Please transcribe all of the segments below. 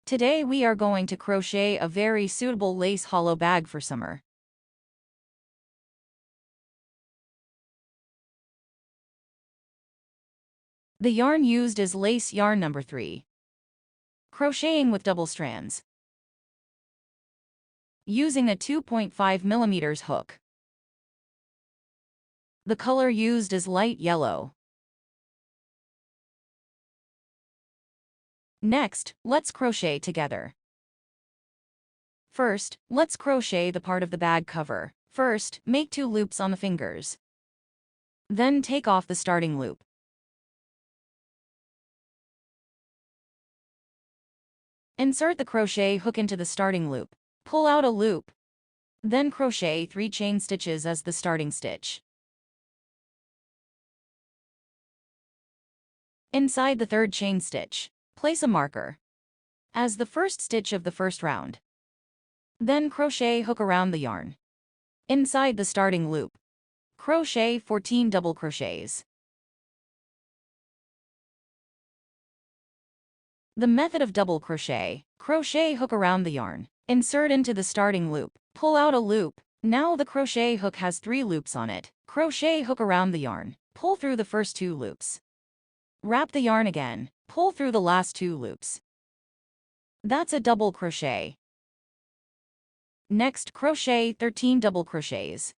Today we are going to crochet a very suitable lace hollow bag for summer. The yarn used is lace yarn number 3. Crocheting with double strands. Using a 2.5 mm hook. The color used is light yellow. Next, let's crochet together. First, let's crochet the part of the bag cover. First, make 2 loops on the fingers. Then take off the starting loop. Insert the crochet hook into the starting loop. Pull out a loop. Then crochet 3 chain stitches as the starting stitch. Inside the 3rd chain stitch, place a marker as the first stitch of the first round. Then crochet hook around the yarn. Inside the starting loop, crochet 14 double crochets. The method of double crochet: crochet hook around the yarn, insert into the starting loop, pull out a loop. Now the crochet hook has 3 loops on it. Crochet hook around the yarn, pull through the first 2 loops. Wrap the yarn again, pull through the last 2 loops. That's a double crochet. Next, crochet 13 double crochets.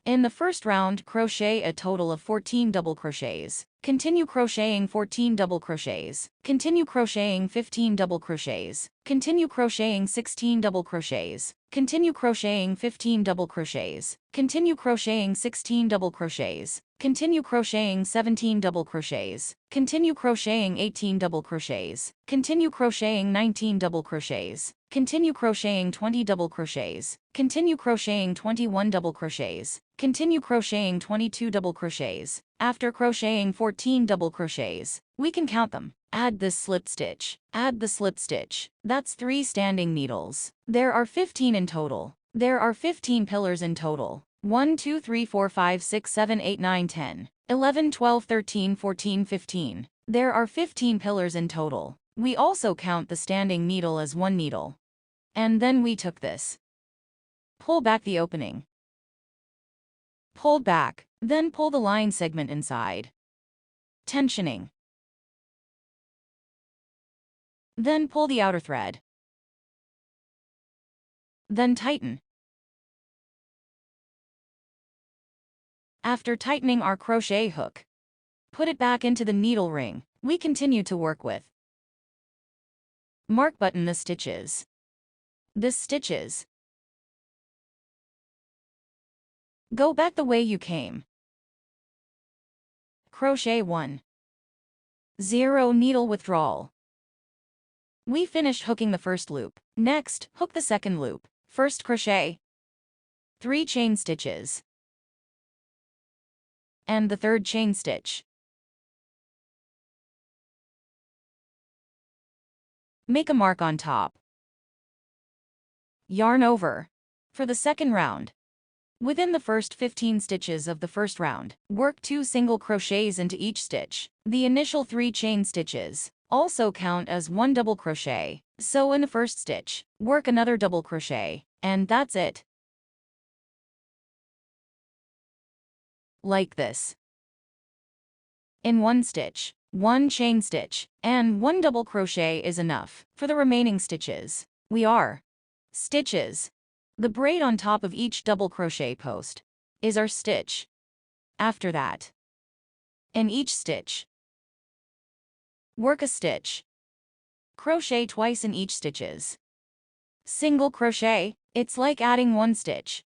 In the first round, crochet a total of 14 double crochets. Continue crocheting 14 double crochets. Continue crocheting 15 double crochets. Continue crocheting 16 double crochets. Continue crocheting 15 double crochets. Continue crocheting 16 double crochets. Continue crocheting 17 double crochets. Continue crocheting 18 double crochets. Continue crocheting 19 double crochets. Continue crocheting 20 double crochets. Continue crocheting 21 double crochets. Continue crocheting 22 double crochets. After crocheting 14 double crochets, we can count them. Add this slip stitch. Add the slip stitch. That's 3 standing needles. There are 15 in total. There are 15 pillars in total. 1, 2, 3, 4, 5, 6, 7, 8, 9, 10, 11, 12, 13, 14, 15. There are 15 pillars in total. We also count the standing needle as 1 needle. And then we took this. Pull back the opening. Pull back, then pull the line segment inside. Tensioning. Then pull the outer thread. Then tighten. After tightening our crochet hook, put it back into the needle ring. We continue to work with. Mark button the stitches. The stitches. Go back the way you came. Crochet 1. 0 needle withdrawal. We finished hooking the first loop. Next, hook the second loop. First crochet 3 chain stitches and the 3rd chain stitch. Make a mark on top. Yarn over. For the second round, within the first 15 stitches of the first round, work 2 single crochets into each stitch. The initial 3 chain stitches also count as 1 double crochet. So in the first stitch, work another double crochet, and that's it. Like this. In 1 stitch, 1 chain stitch, and 1 double crochet is enough. For the remaining stitches, we are stitches. The braid on top of each double crochet post is our stitch. After that, in each stitch, work a stitch. Crochet twice in each stitches. Single crochet, it's like adding 1 stitch.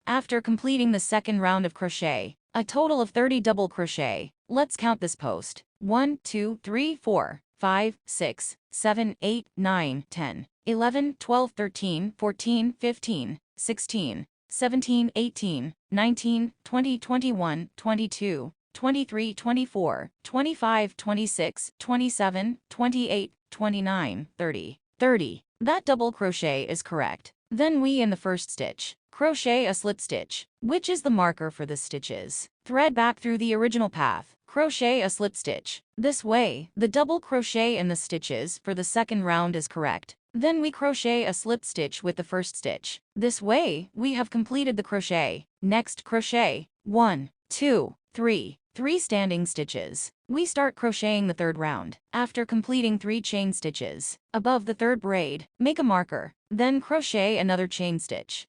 After completing the second round of crochet, a total of 30 double crochet. Let's count this post. 1, 2, 3, 4, 5, 6, 7, 8, 9, 10, 11, 12, 13, 14, 15, 16, 17, 18, 19, 20, 21, 22, 23, 24, 25, 26, 27, 28, 29, 30. 30. That double crochet is correct. Then we in the first stitch, crochet a slip stitch, which is the marker for the stitches. Thread back through the original path, crochet a slip stitch. This way, the double crochet in the stitches for the second round is correct. Then we crochet a slip stitch with the first stitch. This way, we have completed the crochet. Next crochet, 1, 2, 3. 3 standing stitches. We start crocheting the third round. After completing 3 chain stitches, above the third braid, make a marker. Then crochet another chain stitch.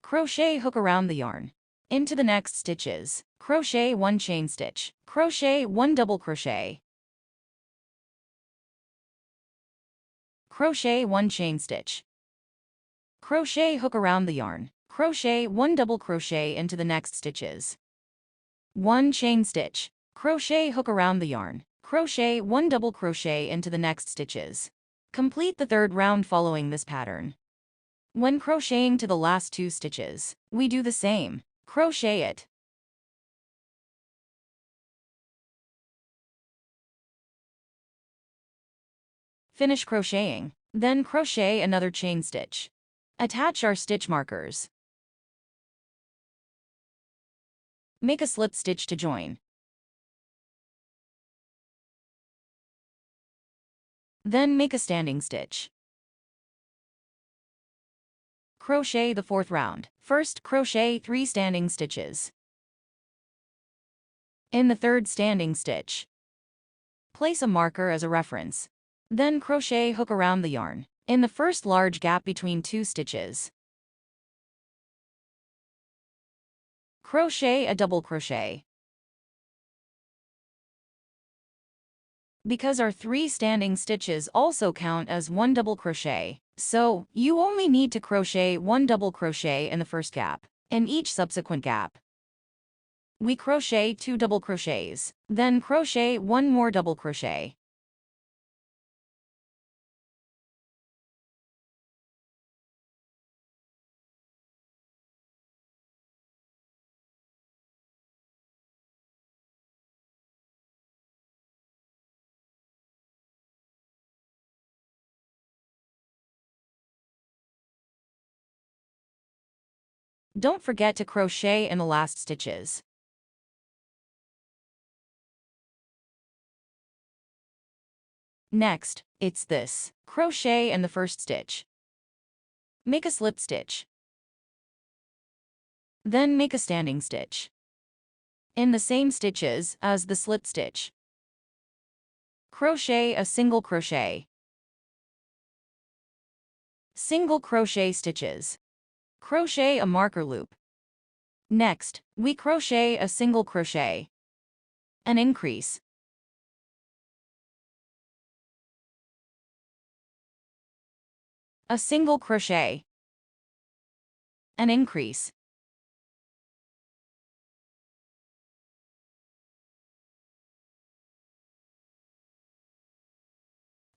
Crochet hook around the yarn. Into the next stitches, crochet 1 chain stitch. Crochet 1 double crochet. Crochet 1 chain stitch. Crochet hook around the yarn. Crochet 1 double crochet into the next stitches. 1 chain stitch. Crochet hook around the yarn. Crochet 1 double crochet into the next stitches. Complete the third round following this pattern. When crocheting to the last 2 stitches, we do the same. Crochet it. Finish crocheting. Then crochet another chain stitch. Attach our stitch markers. Make a slip stitch to join. Then make a standing stitch. Crochet the fourth round. First, crochet 3 standing stitches. In the third standing stitch, place a marker as a reference. Then crochet hook around the yarn. In the first large gap between 2 stitches, crochet a double crochet. Because our 3 standing stitches also count as 1 double crochet, so you only need to crochet 1 double crochet in the first gap. In each subsequent gap, we crochet 2 double crochets, then crochet 1 more double crochet. Don't forget to crochet in the last stitches. Next, it's this. Crochet in the first stitch. Make a slip stitch. Then make a standing stitch. In the same stitches as the slip stitch. Crochet a single crochet. Single crochet stitches. Crochet a marker loop. Next, we crochet a single crochet. An increase. A single crochet. An increase.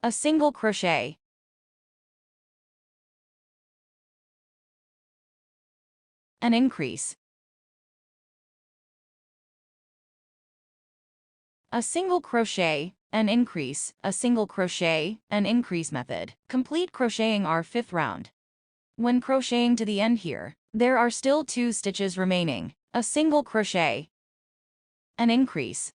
A single crochet. An increase. A single crochet, an increase, a single crochet, an increase method. Complete crocheting our 5th round. When crocheting to the end here, there are still 2 stitches remaining. A single crochet. An increase.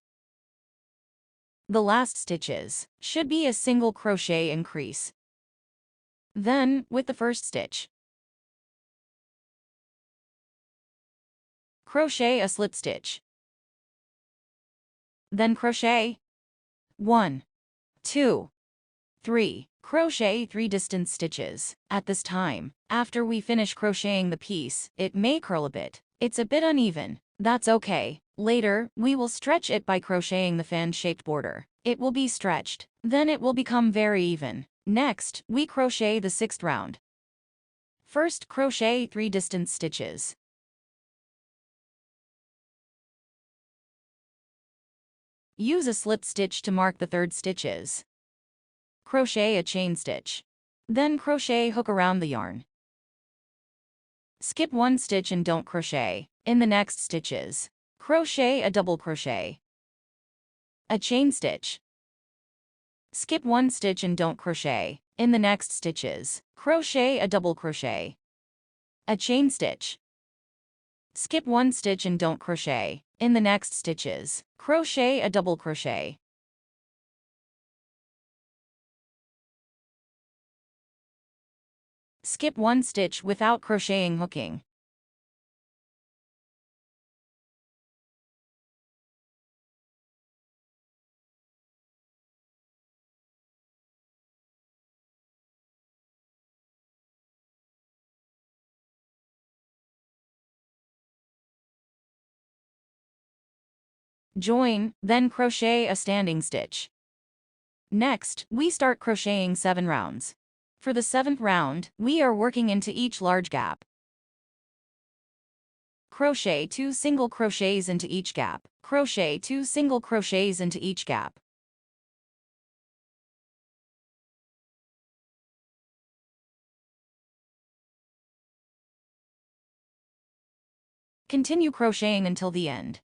The last stitches should be a single crochet increase. Then, with the first stitch, crochet a slip stitch. Then crochet 1, 2, 3. Crochet 3 distance stitches. At this time, after we finish crocheting the piece, it may curl a bit. It's a bit uneven. That's okay. Later, we will stretch it by crocheting the fan-shaped border. It will be stretched. Then it will become very even. Next, we crochet the 6th round. First, crochet 3 distance stitches. Use a slip stitch to mark the 3rd stitches. Crochet a chain stitch. Then crochet hook around the yarn. Skip 1 stitch and don't crochet. In the next stitches, crochet a double crochet, a chain stitch. Skip 1 stitch and don't crochet. In the next stitches, crochet a double crochet, a chain stitch. Skip 1 stitch and don't crochet. In the next stitches, crochet a double crochet. Skip 1 stitch without crocheting hooking. Join, then crochet a standing stitch. Next, we start crocheting 7 rounds. For the 7th round, we are working into each large gap. Crochet 2 single crochets into each gap. Crochet 2 single crochets into each gap. Continue crocheting until the end.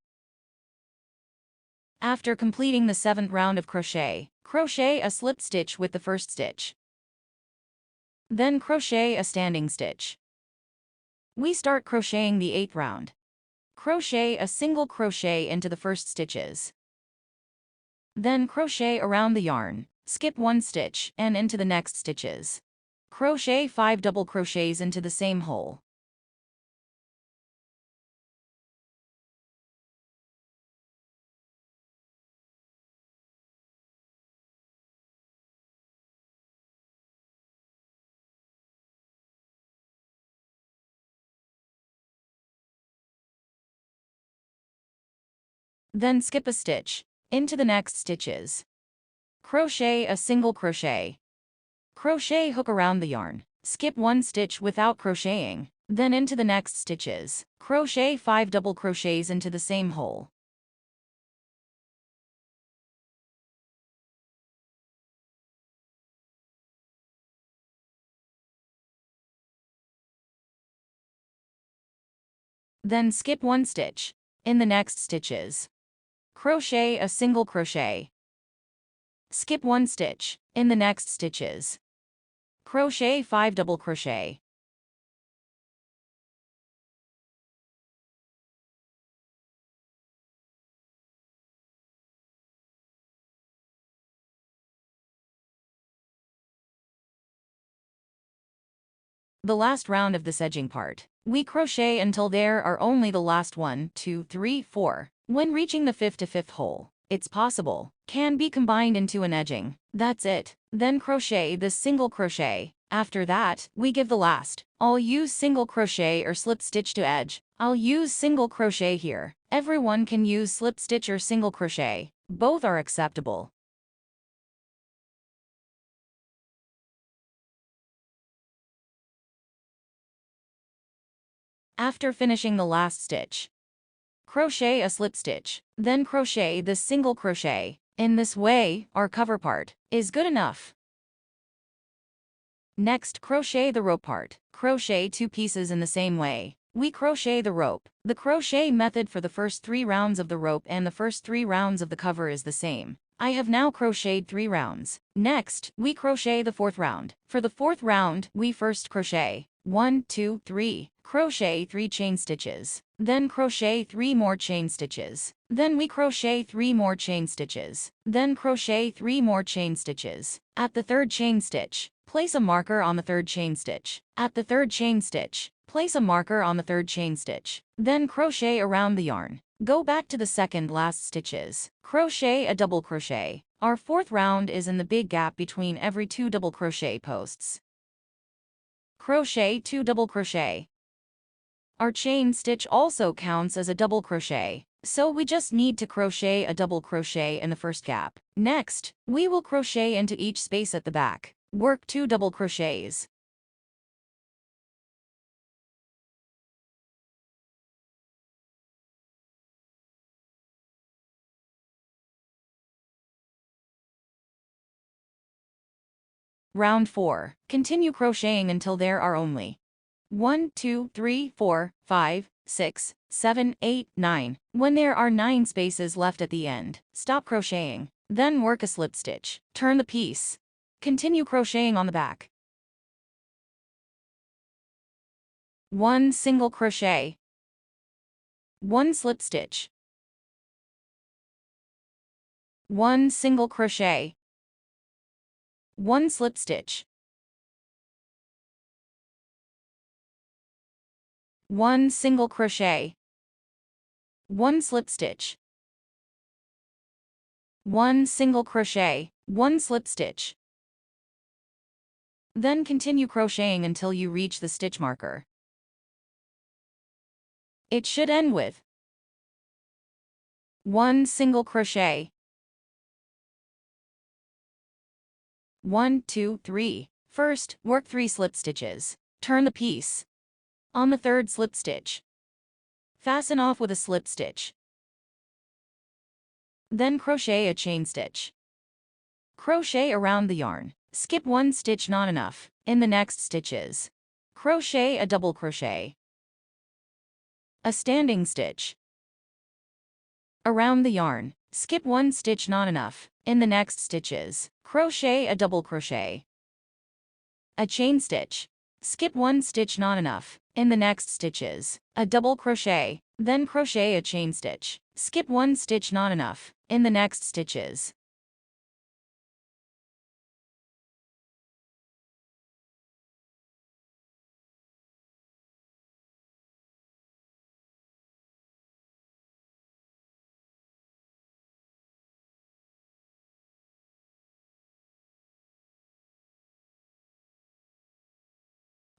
After completing the 7th round of crochet, crochet a slip stitch with the first stitch. Then crochet a standing stitch. We start crocheting the 8th round. Crochet a single crochet into the first stitches. Then crochet around the yarn, skip 1 stitch, and into the next stitches. Crochet 5 double crochets into the same hole. Then skip a stitch, into the next stitches. Crochet a single crochet. Crochet hook around the yarn, skip 1 stitch without crocheting, then into the next stitches. Crochet 5 double crochets into the same hole. Then skip 1 stitch, in the next stitches. Crochet a single crochet. Skip 1 stitch, in the next stitches. Crochet 5 double crochet. The last round of this edging part, we crochet until there are only the last 1, 2, 3, 4. When reaching the 5th to 5th hole, it's possible, can be combined into an edging. That's it. Then crochet this single crochet. After that, we give the last. I'll use single crochet or slip stitch to edge. I'll use single crochet here. Everyone can use slip stitch or single crochet. Both are acceptable. After finishing the last stitch, crochet a slip stitch, then crochet this single crochet. In this way, our cover part is good enough. Next, crochet the rope part. Crochet 2 pieces in the same way. We crochet the rope. The crochet method for the first 3 rounds of the rope and the first 3 rounds of the cover is the same. I have now crocheted 3 rounds. Next, we crochet the 4th round. For the 4th round, we first crochet 1, 2, 3. Crochet 3 chain stitches. Then crochet 3 more chain stitches. Then we crochet 3 more chain stitches. Then crochet 3 more chain stitches. At the 3rd chain stitch, place a marker on the 3rd chain stitch. At the 3rd chain stitch, place a marker on the 3rd chain stitch. Then crochet around the yarn. Go back to the 2nd last stitches. Crochet a double crochet. Our 4th round is in the big gap between every 2 double crochet posts. Crochet 2 double crochet. Our chain stitch also counts as a double crochet, so we just need to crochet a double crochet in the first gap. Next, we will crochet into each space at the back. Work 2 double crochets. Round 4. Continue crocheting until there are only 1, 2, 3, 4, 5, 6, 7, 8, 9. When there are 9 spaces left at the end, stop crocheting. Then work a slip stitch. Turn the piece. Continue crocheting on the back. 1 single crochet. 1 slip stitch. 1 single crochet. 1 slip stitch. 1 single crochet. 1 slip stitch. 1 single crochet. 1 slip stitch. Then continue crocheting until you reach the stitch marker. It should end with 1 single crochet. 1, 2, 3. First, work 3 slip stitches. Turn the piece. On the third slip stitch, fasten off with a slip stitch. Then crochet a chain stitch. Crochet around the yarn. Skip 1 stitch, not enough. In the next stitches, crochet a double crochet. A standing stitch. Around the yarn. Skip 1 stitch, not enough. In the next stitches, crochet a double crochet. A chain stitch. Skip 1 stitch, not enough. In the next stitches, a double crochet. Then crochet a chain stitch. Skip 1 stitch, not enough. In the next stitches.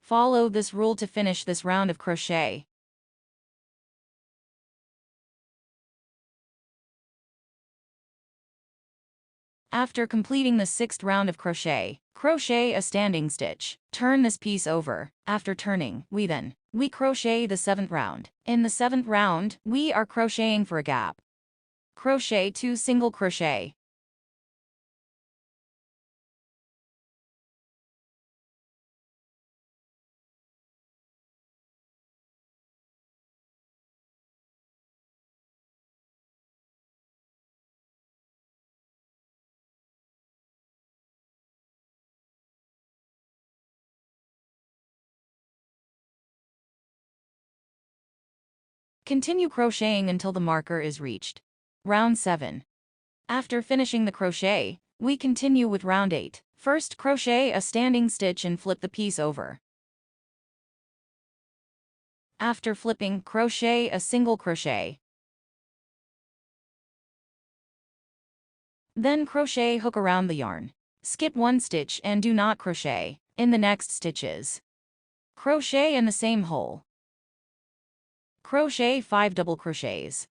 Follow this rule to finish this round of crochet. After completing the 6th round of crochet, crochet a standing stitch. Turn this piece over. After turning, we crochet the 7th round. In the 7th round, we are crocheting for a gap. Crochet 2 single crochet. Continue crocheting until the marker is reached. Round 7. After finishing the crochet, we continue with round 8. First, crochet a standing stitch and flip the piece over. After flipping, crochet a single crochet. Then crochet hook around the yarn. Skip 1 stitch and do not crochet. In the next stitches, crochet in the same hole. Crochet 5 double crochets.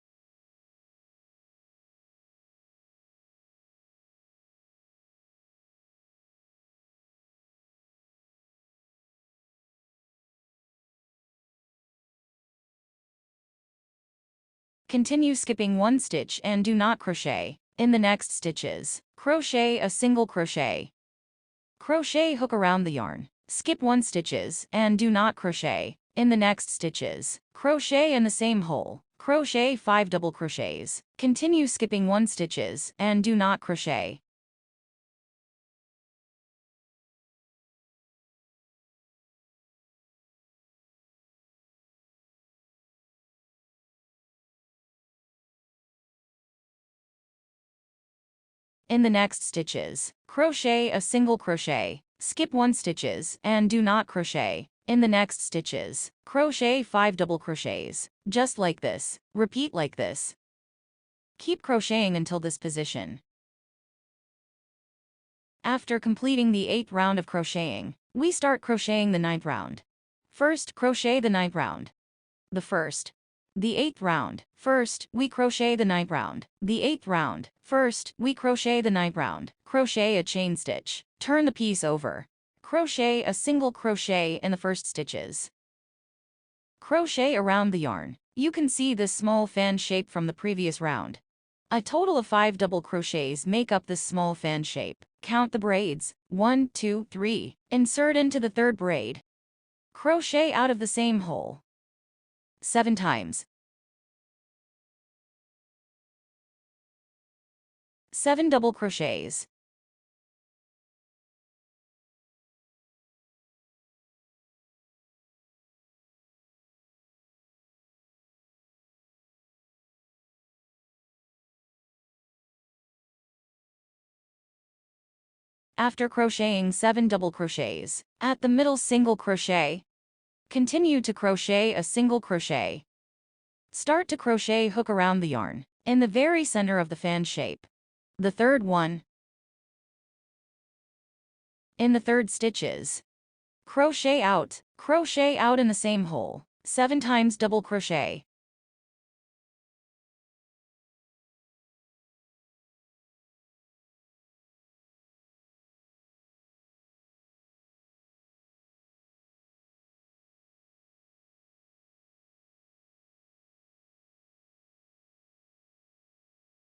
Continue skipping 1 stitch and do not crochet. In the next stitches, crochet a single crochet. Crochet hook around the yarn. Skip 1 stitches and do not crochet. In the next stitches, crochet in the same hole. Crochet 5 double crochets. Continue skipping 1 stitches and do not crochet. In the next stitches, crochet a single crochet. Skip 1 stitches and do not crochet. In the next stitches, crochet 5 double crochets. Just like this. Repeat like this. Keep crocheting until this position. After completing the 8th round of crocheting, we start crocheting the 9th round. First, crochet the 9th round. The 8th round. First, we crochet the 9th round. The 8th round. First, we crochet the 9th round. Crochet a chain stitch. Turn the piece over. Crochet a single crochet in the first stitches. Crochet around the yarn. You can see this small fan shape from the previous round. A total of 5 double crochets make up this small fan shape. Count the braids. 1, 2, 3. Insert into the 3rd braid. Crochet out of the same hole 7 times. 7 double crochets. After crocheting 7 double crochets, at the middle single crochet, continue to crochet a single crochet. Start to crochet hook around the yarn, in the very center of the fan shape. The third one. In the third stitches. Crochet out in the same hole, 7 times double crochet.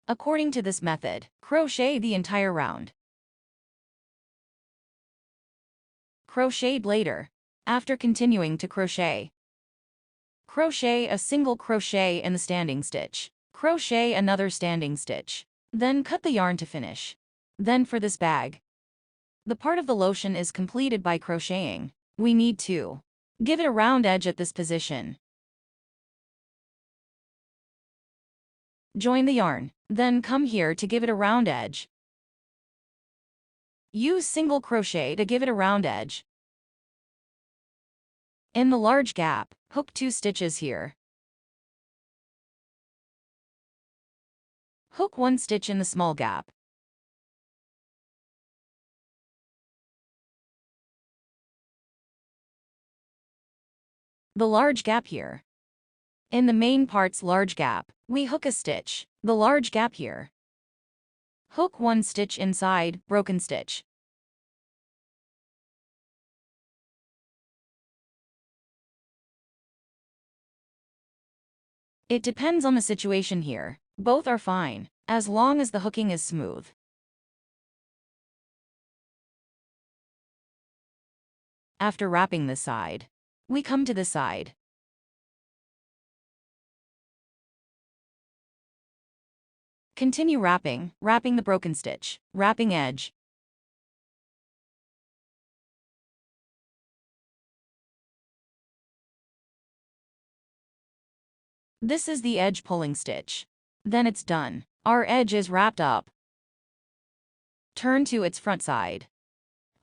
According to this method, crochet the entire round. Crocheted later. After continuing to crochet. Crochet a single crochet in the standing stitch. Crochet another standing stitch. Then cut the yarn to finish. Then for this bag, the part of the lotion is completed by crocheting. We need to give it a round edge at this position. Join the yarn, then come here to give it a round edge. Use single crochet to give it a round edge. In the large gap, hook 2 stitches here. Hook 1 stitch in the small gap. The large gap here. In the main part's large gap, we hook a stitch. The large gap here. Hook 1 stitch inside, broken stitch. It depends on the situation here. Both are fine, as long as the hooking is smooth. After wrapping this side, we come to this side. Continue wrapping the broken stitch, wrapping edge. This is the edge pulling stitch. Then it's done. Our edge is wrapped up. Turn to its front side.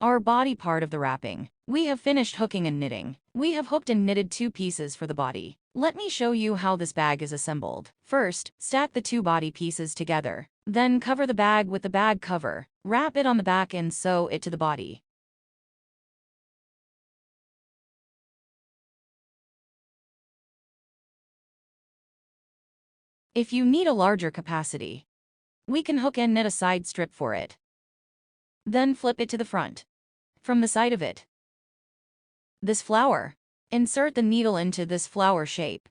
Our body part of the wrapping. We have finished hooking and knitting. We have hooked and knitted 2 pieces for the body. Let me show you how this bag is assembled. First, stack the 2 body pieces together. Then cover the bag with the bag cover. Wrap it on the back and sew it to the body. If you need a larger capacity, we can hook and knit a side strip for it. Then flip it to the front. From the side of it, this flower. Insert the needle into this flower shape.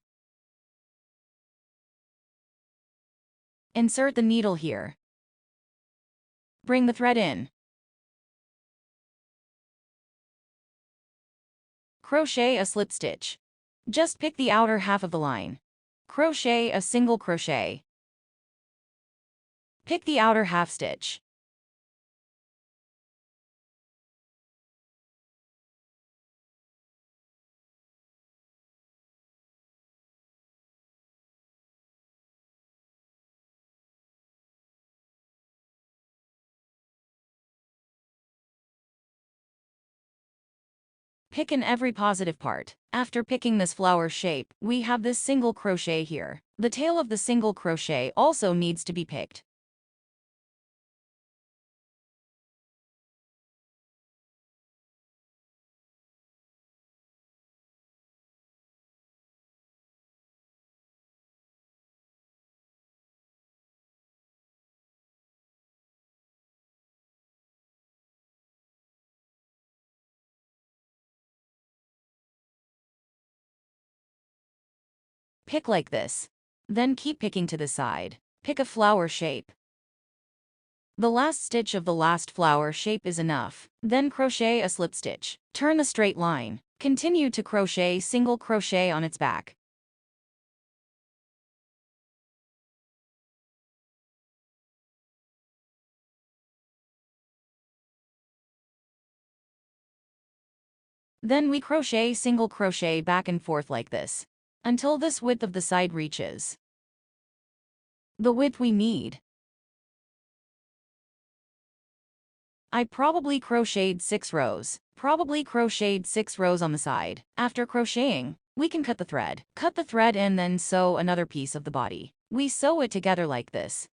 Insert the needle here. Bring the thread in. Crochet a slip stitch. Just pick the outer half of the line. Crochet a single crochet. Pick the outer half stitch. Pick in every positive part. After picking this flower shape, we have this single crochet here. The tail of the single crochet also needs to be picked. Pick like this. Then keep picking to the side. Pick a flower shape. The last stitch of the last flower shape is enough. Then crochet a slip stitch. Turn the straight line. Continue to crochet single crochet on its back. Then we crochet single crochet back and forth like this, until this width of the side reaches the width we need. I probably crocheted 6 rows. Probably crocheted 6 rows on the side. After crocheting, we can cut the thread. Cut the thread and then sew another piece of the body. We sew it together like this.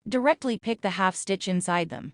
Directly pick the half stitch inside them.